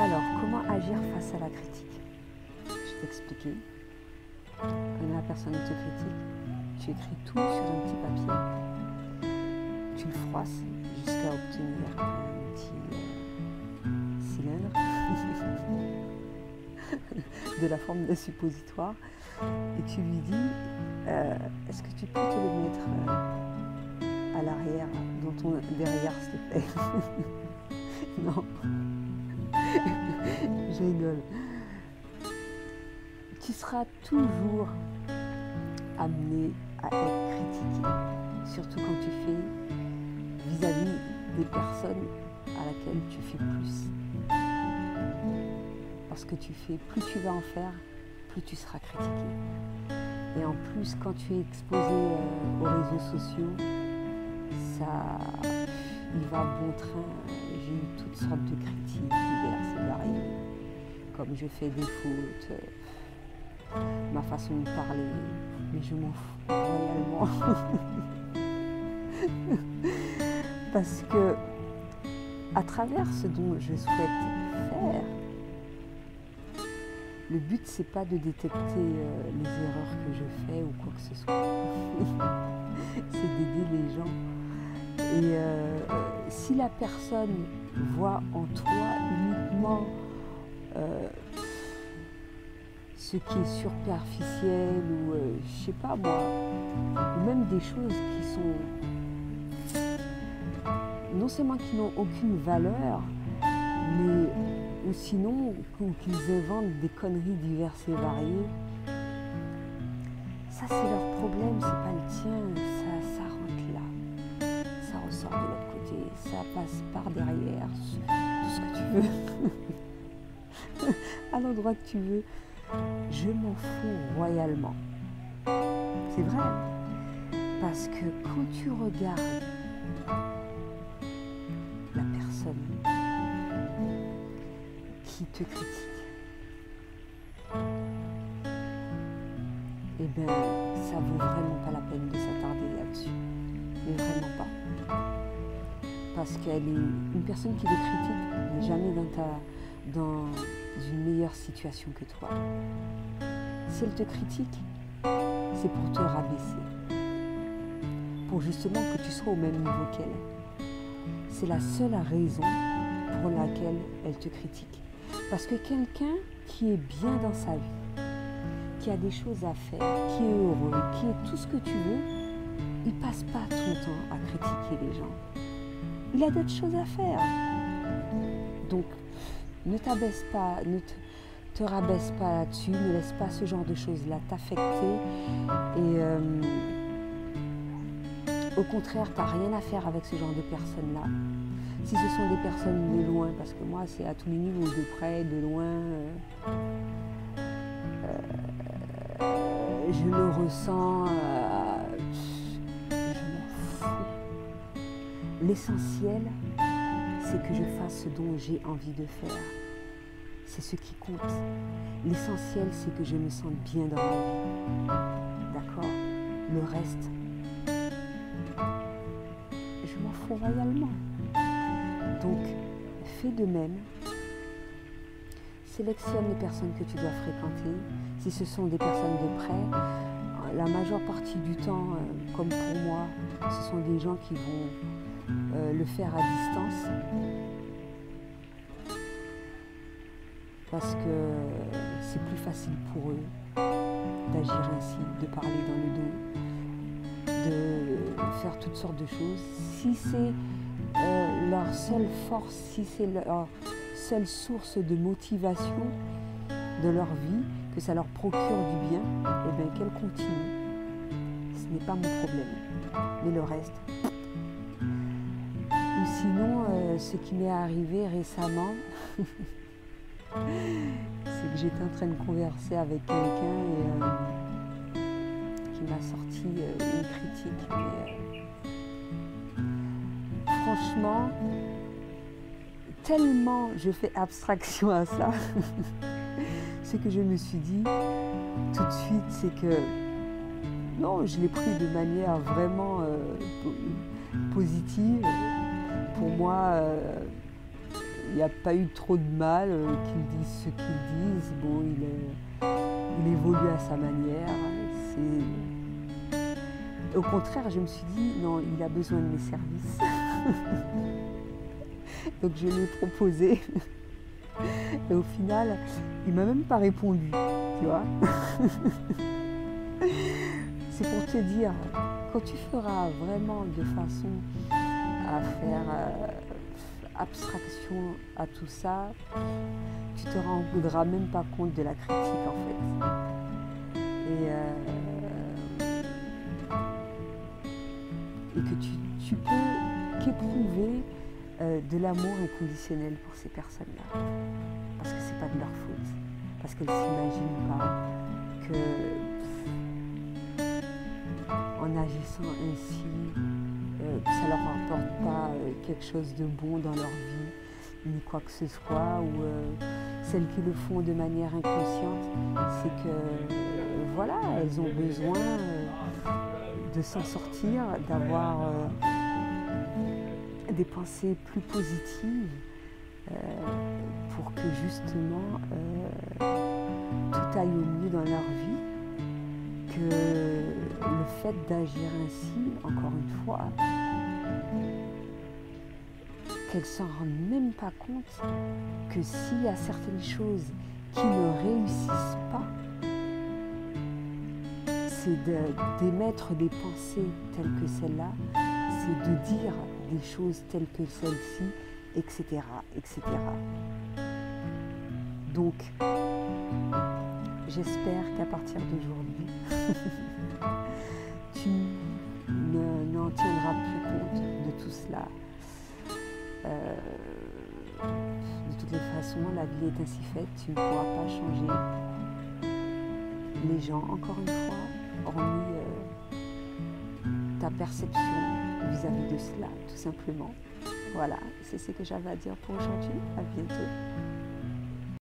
Alors, comment agir face à la critique? Je vais t'expliquer. Quand la personne te critique, tu écris tout sur un petit papier, tu le froisses jusqu'à obtenir un petit cylindre de la forme d'un suppositoire et tu lui dis est-ce que tu peux te le mettre à l'arrière, dans ton derrière, s'il te plaît? Non, je rigole. Tu seras toujours amené à être critiqué, surtout quand tu fais vis-à-vis des personnes à laquelle tu fais plus. Parce que tu fais, plus tu vas en faire, plus tu seras critiqué. Et en plus, quand tu es exposé aux réseaux sociaux, ça, il va bon train. J'ai eu toutes sortes de critiques diverses et variées, comme je fais des fautes, ma façon de parler, mais je m'en fous royalement. Parce que, à travers ce dont je souhaite faire, le but, c'est pas de détecter les erreurs que je fais ou quoi que ce soit. C'est d'aider les gens. Et si la personne voit en toi uniquement ce qui est superficiel ou je sais pas moi, ou même des choses qui sont non seulement qui n'ont aucune valeur, mais ou sinon qu'ils inventent des conneries diverses et variées, ça c'est leur problème, c'est pas le tien, ça rentre là, ça ressort de l'autre côté, ça passe par derrière, tout ce que tu veux, à l'endroit que tu veux, je m'en fous royalement. C'est vrai, parce que quand tu regardes la personne qui te critique, eh bien, ça vaut vraiment pas la peine de s'attarder là-dessus. Mais vraiment pas. Parce qu'elle est une personne qui te critique n'est jamais dans une meilleure situation que toi. Si elle te critique, c'est pour te rabaisser. Pour justement que tu sois au même niveau qu'elle. C'est la seule raison pour laquelle elle te critique. Parce que quelqu'un qui est bien dans sa vie, qui a des choses à faire, qui est heureux, qui est tout ce que tu veux, il ne passe pas son temps à critiquer les gens. Il a d'autres choses à faire. Donc, ne t'abaisse pas, ne te rabaisse pas là-dessus, ne laisse pas ce genre de choses-là t'affecter. Et au contraire, tu n'as rien à faire avec ce genre de personnes-là. Si ce sont des personnes de loin, parce que moi c'est à tous les niveaux, de près, de loin, je le ressens, je m'en fous. L'essentiel, c'est que je fasse ce dont j'ai envie de faire. C'est ce qui compte. L'essentiel, c'est que je me sente bien dans ma vie. D'accord? Le reste, je m'en fous royalement. Donc, fais de même. Sélectionne les personnes que tu dois fréquenter. Si ce sont des personnes de près, la majeure partie du temps, comme pour moi, ce sont des gens qui vont le faire à distance. Parce que c'est plus facile pour eux d'agir ainsi, de parler dans le dos, de faire toutes sortes de choses. Si c'est leur seule force, si c'est leur seule source de motivation de leur vie, que ça leur procure du bien, eh bien qu'elles continuent. Ce n'est pas mon problème. Mais le reste. Ou sinon, ce qui m'est arrivé récemment, c'est que j'étais en train de converser avec quelqu'un et qui m'a sorti une critique. Mais, franchement, tellement je fais abstraction à ça, ce que je me suis dit tout de suite, c'est que non, je l'ai pris de manière vraiment positive. Pour moi, il n'y a pas eu trop de mal, qu'ils disent ce qu'ils disent. Bon, il évolue à sa manière. Au contraire, je me suis dit, non, il a besoin de mes services. Donc je lui ai proposé. Et au final, il m'a même pas répondu, tu vois. C'est pour te dire, quand tu feras vraiment de façon à faire abstraction à tout ça, tu te rendras même pas compte de la critique en fait. Et que tu peux qu'éprouver de l'amour inconditionnel pour ces personnes-là. Parce que c'est pas de leur faute. Parce qu'elles ne s'imaginent pas que en agissant ainsi, ça leur apporte pas quelque chose de bon dans leur vie, ni quoi que ce soit, ou celles qui le font de manière inconsciente, c'est que voilà, elles ont besoin de s'en sortir, d'avoir des pensées plus positives pour que justement tout aille au mieux dans leur vie, que le fait d'agir ainsi, encore une fois, qu'elles ne s'en rendent même pas compte que s'il y a certaines choses qui ne réussissent pas, c'est d'émettre des pensées telles que celle-là, c'est de dire des choses telles que celle-ci, etc., etc. Donc, j'espère qu'à partir d'aujourd'hui, tu n'en tiendras plus compte de tout cela. De toutes les façons, la vie est ainsi faite, tu ne pourras pas changer les gens, encore une fois, hormis ta perception vis-à-vis de cela, tout simplement. Voilà, c'est ce que j'avais à dire pour aujourd'hui. À bientôt.